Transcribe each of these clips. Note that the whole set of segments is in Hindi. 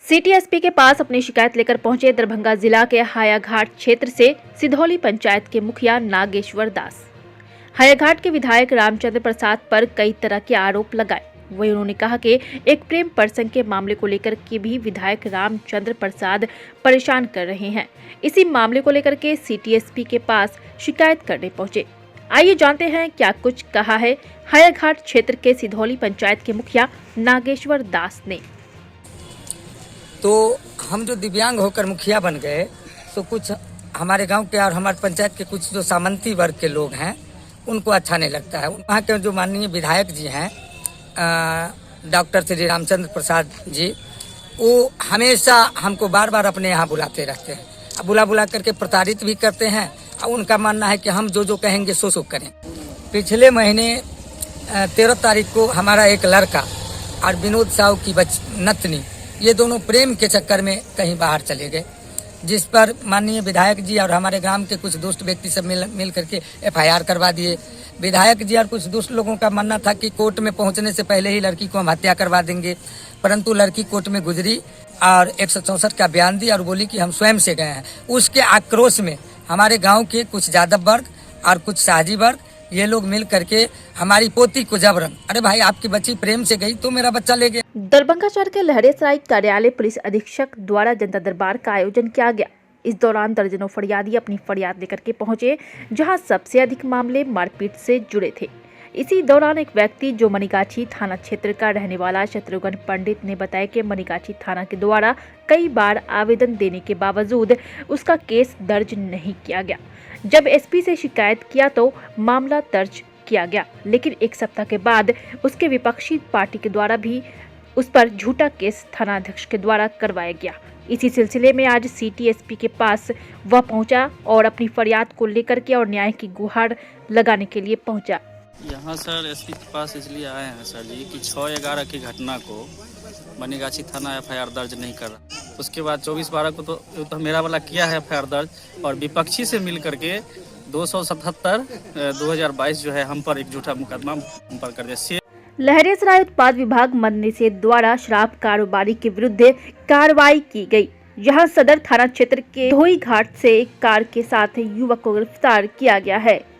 सिटी एसपी के पास अपनी शिकायत लेकर पहुंचे दरभंगा जिला के हायाघाट क्षेत्र से सिधौली पंचायत के मुखिया नागेश्वर दास। हायाघाट के विधायक रामचंद्र प्रसाद पर कई तरह के आरोप लगाए। वहीं उन्होंने कहा कि एक प्रेम प्रसंग के मामले को लेकर के भी विधायक रामचंद्र प्रसाद परेशान कर रहे हैं। इसी मामले को लेकर के सिटी एसपी के पास शिकायत करने पहुंचे। आइए जानते हैं क्या कुछ कहा है हायाघाट क्षेत्र के सिधौली पंचायत के मुखिया नागेश्वर दास ने। तो हम जो दिव्यांग होकर मुखिया बन गए, तो कुछ हमारे गांव के और हमारे पंचायत के कुछ जो सामंती वर्ग के लोग हैं उनको अच्छा नहीं लगता है। वहाँ के जो माननीय विधायक जी हैं डॉक्टर श्री रामचंद्र प्रसाद जी, वो हमेशा हमको बार बार अपने यहाँ बुलाते रहते हैं। बुला करके प्रताड़ित भी करते हैं और उनका मानना है कि हम जो कहेंगे सो करें। पिछले महीने 13 तारीख को हमारा एक लड़का और विनोद साहू की नतनी, ये दोनों प्रेम के चक्कर में कहीं बाहर चले गए, जिस पर माननीय विधायक जी और हमारे ग्राम के कुछ दुष्ट व्यक्ति सब मिल करके FIR करवा दिए। विधायक जी और कुछ दुष्ट लोगों का मानना था कि कोर्ट में पहुंचने से पहले ही लड़की को हम हत्या करवा देंगे, परंतु लड़की कोर्ट में गुजरी और 164 का बयान दी और बोली कि हम स्वयं से गए हैं। उसके आक्रोश में हमारे गाँव के कुछ यादव वर्ग और कुछ शाहजी वर्ग, ये लोग मिल करके हमारी पोती को जबरन, अरे भाई आपकी बच्ची प्रेम से गई तो मेरा बच्चा ले गया। दरभंगा शहर के लहरेसराय कार्यालय पुलिस अधीक्षक द्वारा जनता दरबार का आयोजन किया गया। इस दौरान दर्जनों फरियादी अपनी फरियाद लेकर के पहुंचे, जहां सबसे अधिक मामले मारपीट से जुड़े थे। इसी दौरान एक व्यक्ति जो मनीगाछी थाना क्षेत्र का रहने वाला शत्रुघ्न पंडित ने बताया कि मनीगाछी थाना के द्वारा कई बार आवेदन देने के बावजूद उसका केस दर्ज नहीं किया गया। जब एसपी से शिकायत किया तो मामला दर्ज किया गया, लेकिन एक सप्ताह के बाद उसके विपक्षी पार्टी के द्वारा भी उस पर झूठा केस थानाध्यक्ष के द्वारा करवाया गया। इसी सिलसिले में आज सिटी एसपी के पास वह पहुंचा और अपनी फरियाद को लेकर के और न्याय की गुहार लगाने के लिए पहुंचा। यहाँ सर एसपी के पास इसलिए आए हैं सर जी कि 6/11 की घटना को मनीगाछी थाना FIR दर्ज नहीं कर रहा। उसके बाद 24/12 को तो मेरा वाला किया है FIR दर्ज, और विपक्षी से मिल करके 277/2022 जो है हम पर एक झूठा मुकदमा हम पर कर दिया। लहरेसराय उत्पाद विभाग मद निषेध द्वारा शराब कारोबारी के विरुद्ध कार्रवाई की गई। यहां सदर थाना क्षेत्र के धोई घाट से एक कार के साथ युवक को गिरफ्तार किया गया है।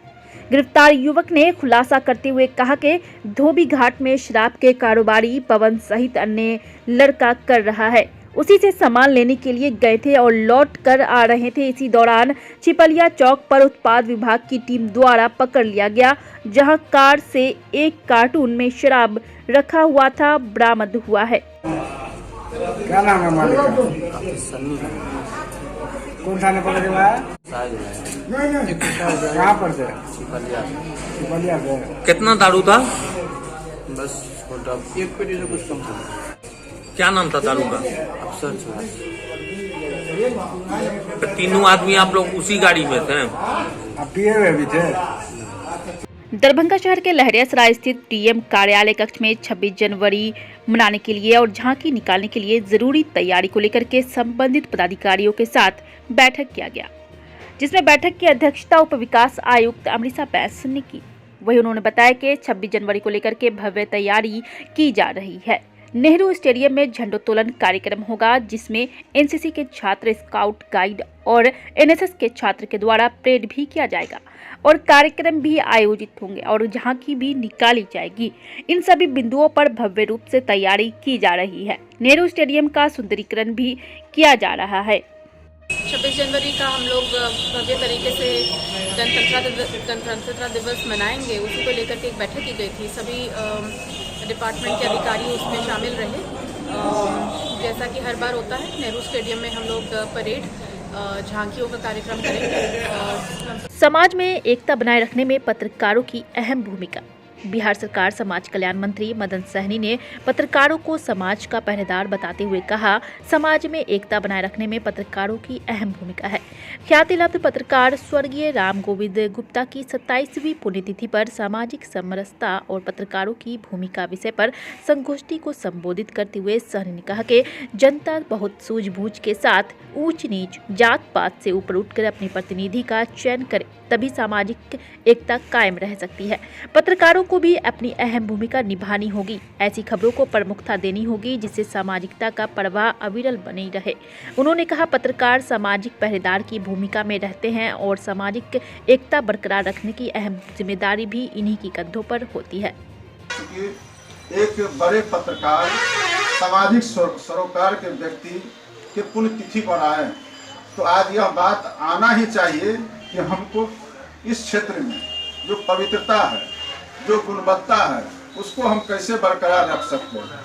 गिरफ्तार युवक ने खुलासा करते हुए कहा कि धोबी घाट में शराब के कारोबारी पवन सहित अन्य लड़का कर रहा है, उसी से सामान लेने के लिए गए थे और लौट कर आ रहे थे। इसी दौरान चिपलिया चौक पर उत्पाद विभाग की टीम द्वारा पकड़ लिया गया, जहां कार से एक कार्टून में शराब रखा हुआ था बरामद हुआ है। क्या नाम है मालिक का? कौन थाने पकड़े हुआ है? कहाँ पर से? चिपलिया से। कितना दारू था? बस एक पेटी से कुछ कम था। क्या नाम था दारू का? अफसर। तीनों आदमी आप लोग उसी गाड़ी में थे? आप पिए हुए भी थे? दरभंगा शहर के लहरियासराय स्थित DM कार्यालय कक्ष में 26 जनवरी मनाने के लिए और झांकी निकालने के लिए जरूरी तैयारी को लेकर के संबंधित पदाधिकारियों के साथ बैठक किया गया, जिसमें बैठक की अध्यक्षता उप विकास आयुक्त अमृता बैस ने की। वही उन्होंने बताया कि 26 जनवरी को लेकर के भव्य तैयारी की जा रही है। नेहरू स्टेडियम में झंडोत्तोलन कार्यक्रम होगा, जिसमें NCC के छात्र, स्काउट गाइड और NSS के छात्र के द्वारा परेड भी किया जाएगा और कार्यक्रम भी आयोजित होंगे और झांकी भी निकाली जाएगी। इन सभी बिंदुओं पर भव्य रूप से तैयारी की जा रही है। नेहरू स्टेडियम का सुंदरीकरण भी किया जा रहा है। 26 जनवरी का हम लोग भव्य तरीके से गणतंत्र दिवस मनाएंगे। उसी को लेकर के एक बैठक की गई थी। सभी डिपार्टमेंट के अधिकारी उसमें शामिल रहे। जैसा कि हर बार होता है, नेहरू स्टेडियम में हम लोग परेड, झांकियों का कार्यक्रम करेंगे। समाज में एकता बनाए रखने में पत्रकारों की अहम भूमिका। बिहार सरकार समाज कल्याण मंत्री मदन सहनी ने पत्रकारों को समाज का पहरेदार बताते हुए कहा, समाज में एकता बनाए रखने में पत्रकारों की अहम भूमिका है। ख्याति लब्ध पत्रकार स्वर्गीय राम गोविंद गुप्ता की 27वीं पुण्यतिथि पर सामाजिक समरसता और पत्रकारों की भूमिका विषय पर संगोष्ठी को संबोधित करते हुए सहनी ने कहा कि जनता बहुत सूझबूझ के साथ ऊंच नीच, जात पात से ऊपर उठकर अपने प्रतिनिधि का चयन करे, तभी सामाजिक एकता कायम रह सकती है। पत्रकारों को भी अपनी अहम भूमिका निभानी होगी। ऐसी खबरों को प्रमुखता देनी होगी जिससे सामाजिकता का प्रवाह अविरल बनी रहे। उन्होंने कहा, पत्रकार सामाजिक पहरेदार की भूमिका में रहते हैं और सामाजिक एकता बरकरार रखने की अहम जिम्मेदारी भी इन्हीं की कंधों पर होती है। एक बड़े पत्रकार सामाजिक सरोकार के व्यक्ति के पुण्यतिथि पर आए, तो आज यह बात आना ही चाहिए कि हमको इस क्षेत्र में जो पवित्रता है, जो गुणवत्ता है, उसको हम कैसे बरकरार रख सकते हैं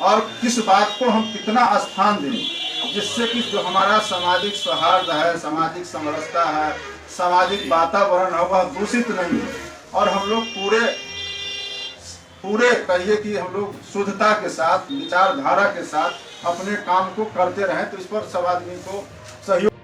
और किस बात को हम कितना स्थान दें, जिससे कि जो हमारा सामाजिक सौहार्द है, सामाजिक समरसता है, सामाजिक वातावरण है, वह दूषित नहीं हो और हम लोग पूरे कहिए कि हम लोग शुद्धता के साथ, विचारधारा के साथ अपने काम को करते रहें। तो इस पर सब आदमी को सहयोग